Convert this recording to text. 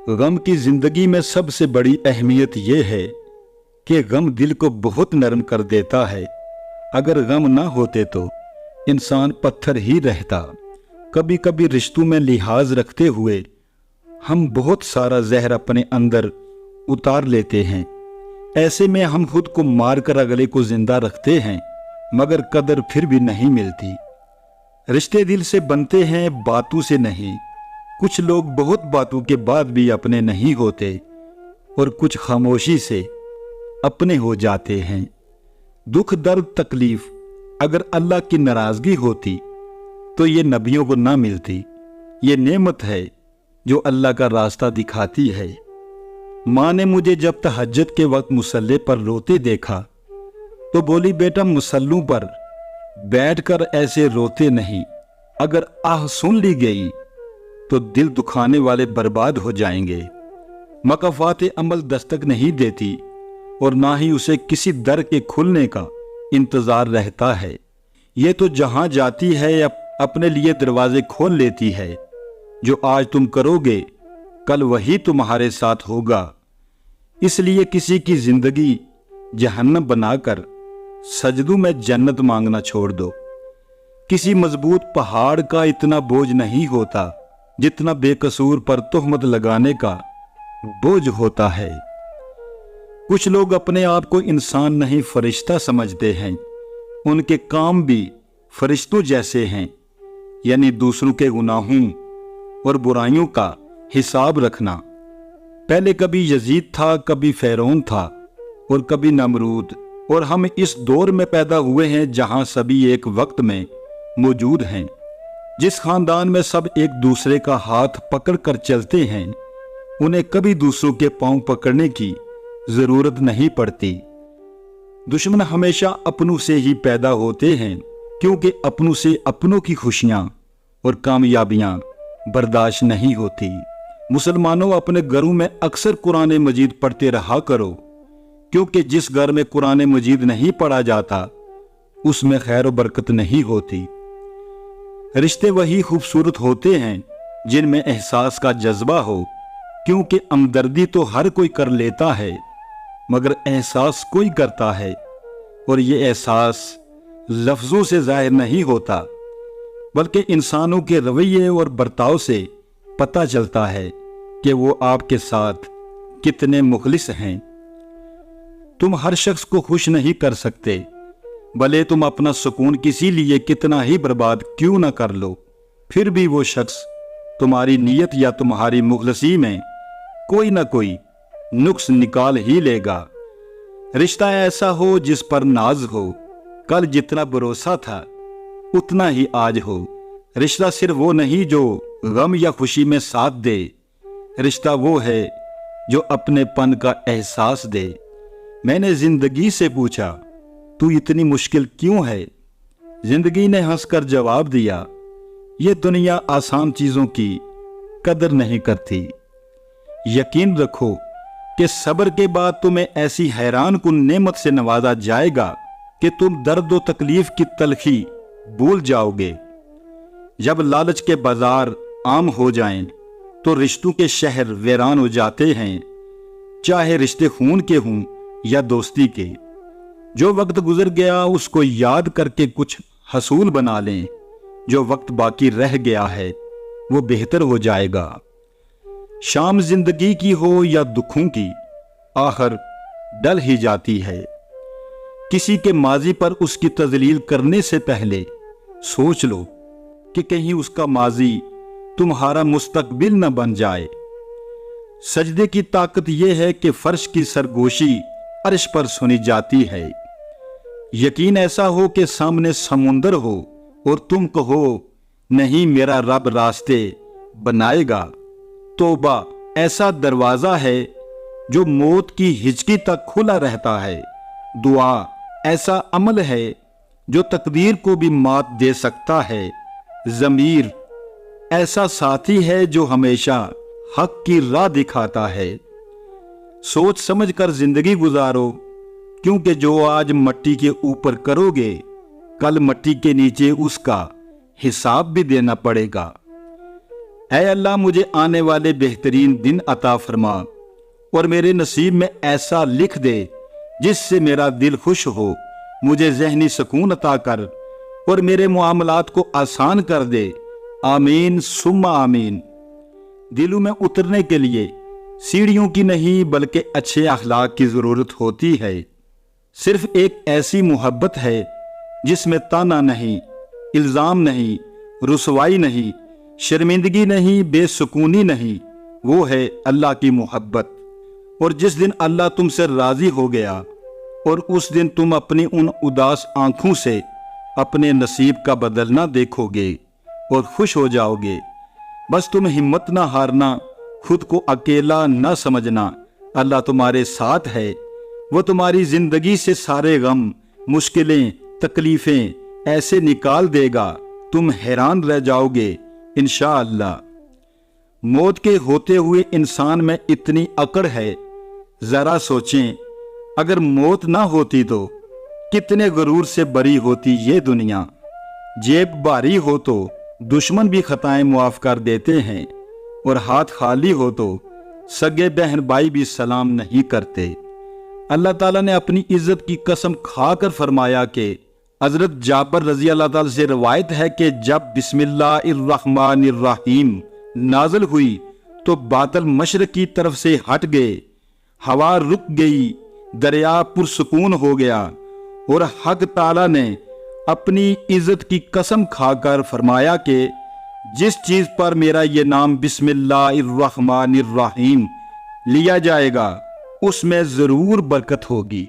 غم کی زندگی میں سب سے بڑی اہمیت یہ ہے کہ غم دل کو بہت نرم کر دیتا ہے۔ اگر غم نہ ہوتے تو انسان پتھر ہی رہتا۔ کبھی کبھی رشتوں میں لحاظ رکھتے ہوئے ہم بہت سارا زہر اپنے اندر اتار لیتے ہیں۔ ایسے میں ہم خود کو مار کر اگلے کو زندہ رکھتے ہیں، مگر قدر پھر بھی نہیں ملتی۔ رشتے دل سے بنتے ہیں، باتوں سے نہیں۔ کچھ لوگ بہت باتوں کے بعد بھی اپنے نہیں ہوتے اور کچھ خاموشی سے اپنے ہو جاتے ہیں۔ دکھ، درد، تکلیف اگر اللہ کی ناراضگی ہوتی تو یہ نبیوں کو نہ ملتی۔ یہ نعمت ہے جو اللہ کا راستہ دکھاتی ہے۔ ماں نے مجھے جب تہجد کے وقت مصلی پر روتے دیکھا تو بولی، بیٹا مصلوں پر بیٹھ کر ایسے روتے نہیں، اگر آہ سن لی گئی تو دل دکھانے والے برباد ہو جائیں گے۔ مکافات عمل دستک نہیں دیتی اور نہ ہی اسے کسی در کے کھلنے کا انتظار رہتا ہے۔ یہ تو جہاں جاتی ہے اپنے لیے دروازے کھول لیتی ہے۔ جو آج تم کرو گے کل وہی تمہارے ساتھ ہوگا۔ اس لیے کسی کی زندگی جہنم بنا کر سجدوں میں جنت مانگنا چھوڑ دو۔ کسی مضبوط پہاڑ کا اتنا بوجھ نہیں ہوتا جتنا بے قصور پر تہمت لگانے کا بوجھ ہوتا ہے۔ کچھ لوگ اپنے آپ کو انسان نہیں فرشتہ سمجھتے ہیں۔ ان کے کام بھی فرشتوں جیسے ہیں، یعنی دوسروں کے گناہوں اور برائیوں کا حساب رکھنا۔ پہلے کبھی یزید تھا، کبھی فرعون تھا اور کبھی نمرود، اور ہم اس دور میں پیدا ہوئے ہیں جہاں سبھی ایک وقت میں موجود ہیں۔ جس خاندان میں سب ایک دوسرے کا ہاتھ پکڑ کر چلتے ہیں، انہیں کبھی دوسروں کے پاؤں پکڑنے کی ضرورت نہیں پڑتی۔ دشمن ہمیشہ اپنوں سے ہی پیدا ہوتے ہیں، کیونکہ اپنوں سے اپنوں کی خوشیاں اور کامیابیاں برداشت نہیں ہوتی۔ مسلمانوں، اپنے گھروں میں اکثر قرآن مجید پڑھتے رہا کرو، کیونکہ جس گھر میں قرآن مجید نہیں پڑھا جاتا اس میں خیر و برکت نہیں ہوتی۔ رشتے وہی خوبصورت ہوتے ہیں جن میں احساس کا جذبہ ہو، کیونکہ ہمدردی تو ہر کوئی کر لیتا ہے مگر احساس کوئی کرتا ہے، اور یہ احساس لفظوں سے ظاہر نہیں ہوتا بلکہ انسانوں کے رویے اور برتاؤ سے پتہ چلتا ہے کہ وہ آپ کے ساتھ کتنے مخلص ہیں۔ تم ہر شخص کو خوش نہیں کر سکتے، بھلے تم اپنا سکون کسی لیے کتنا ہی برباد کیوں نہ کر لو، پھر بھی وہ شخص تمہاری نیت یا تمہاری مخلصی میں کوئی نہ کوئی نقص نکال ہی لے گا۔ رشتہ ایسا ہو جس پر ناز ہو، کل جتنا بھروسہ تھا اتنا ہی آج ہو۔ رشتہ صرف وہ نہیں جو غم یا خوشی میں ساتھ دے، رشتہ وہ ہے جو اپنے پن کا احساس دے۔ میں نے زندگی سے پوچھا، تو اتنی مشکل کیوں ہے؟ زندگی نے ہنس کر جواب دیا، یہ دنیا آسان چیزوں کی قدر نہیں کرتی۔ یقین رکھو کہ صبر کے بعد تمہیں ایسی حیران کن نعمت سے نوازا جائے گا کہ تم درد و تکلیف کی تلخی بھول جاؤ گے۔ جب لالچ کے بازار عام ہو جائیں تو رشتوں کے شہر ویران ہو جاتے ہیں، چاہے رشتے خون کے ہوں یا دوستی کے۔ جو وقت گزر گیا اس کو یاد کر کے کچھ حصول بنا لیں، جو وقت باقی رہ گیا ہے وہ بہتر ہو جائے گا۔ شام زندگی کی ہو یا دکھوں کی، آخر ڈل ہی جاتی ہے۔ کسی کے ماضی پر اس کی تذلیل کرنے سے پہلے سوچ لو کہ کہیں اس کا ماضی تمہارا مستقبل نہ بن جائے۔ سجدے کی طاقت یہ ہے کہ فرش کی سرگوشی عرش پر سنی جاتی ہے۔ یقین ایسا ہو کہ سامنے سمندر ہو اور تم کہو، نہیں میرا رب راستے بنائے گا۔ توبہ ایسا دروازہ ہے جو موت کی ہچکی تک کھلا رہتا ہے۔ دعا ایسا عمل ہے جو تقدیر کو بھی مات دے سکتا ہے۔ ضمیر ایسا ساتھی ہے جو ہمیشہ حق کی راہ دکھاتا ہے۔ سوچ سمجھ کر زندگی گزارو، کیونکہ جو آج مٹی کے اوپر کرو گے کل مٹی کے نیچے اس کا حساب بھی دینا پڑے گا۔ اے اللہ مجھے آنے والے بہترین دن عطا فرما اور میرے نصیب میں ایسا لکھ دے جس سے میرا دل خوش ہو، مجھے ذہنی سکون عطا کر اور میرے معاملات کو آسان کر دے، آمین ثم آمین۔ دلوں میں اترنے کے لیے سیڑھیوں کی نہیں بلکہ اچھے اخلاق کی ضرورت ہوتی ہے۔ صرف ایک ایسی محبت ہے جس میں طعنہ نہیں، الزام نہیں، رسوائی نہیں، شرمندگی نہیں، بے سکونی نہیں، وہ ہے اللہ کی محبت۔ اور جس دن اللہ تم سے راضی ہو گیا اور اس دن تم اپنی ان اداس آنکھوں سے اپنے نصیب کا بدلنا دیکھو گے اور خوش ہو جاؤ گے۔ بس تم ہمت نہ ہارنا، خود کو اکیلا نہ سمجھنا، اللہ تمہارے ساتھ ہے، وہ تمہاری زندگی سے سارے غم، مشکلیں، تکلیفیں ایسے نکال دے گا تم حیران رہ جاؤ گے انشاءاللہ۔ موت کے ہوتے ہوئے انسان میں اتنی اکڑ ہے، ذرا سوچیں اگر موت نہ ہوتی تو کتنے غرور سے بری ہوتی یہ دنیا۔ جیب بھاری ہو تو دشمن بھی خطائیں معاف کر دیتے ہیں، اور ہاتھ خالی ہو تو سگے بہن بھائی بھی سلام نہیں کرتے۔ اللہ تعالیٰ نے اپنی عزت کی قسم کھا کر فرمایا کہ حضرت جابر رضی اللہ تعالیٰ سے روایت ہے کہ جب بسم اللہ الرحمن الرحیم نازل ہوئی تو بادل مشرق کی طرف سے ہٹ گئے، ہوا رک گئی، دریا پرسکون ہو گیا، اور حق تعالیٰ نے اپنی عزت کی قسم کھا کر فرمایا کہ جس چیز پر میرا یہ نام بسم اللہ الرحمن الرحیم لیا جائے گا اس میں ضرور برکت ہوگی۔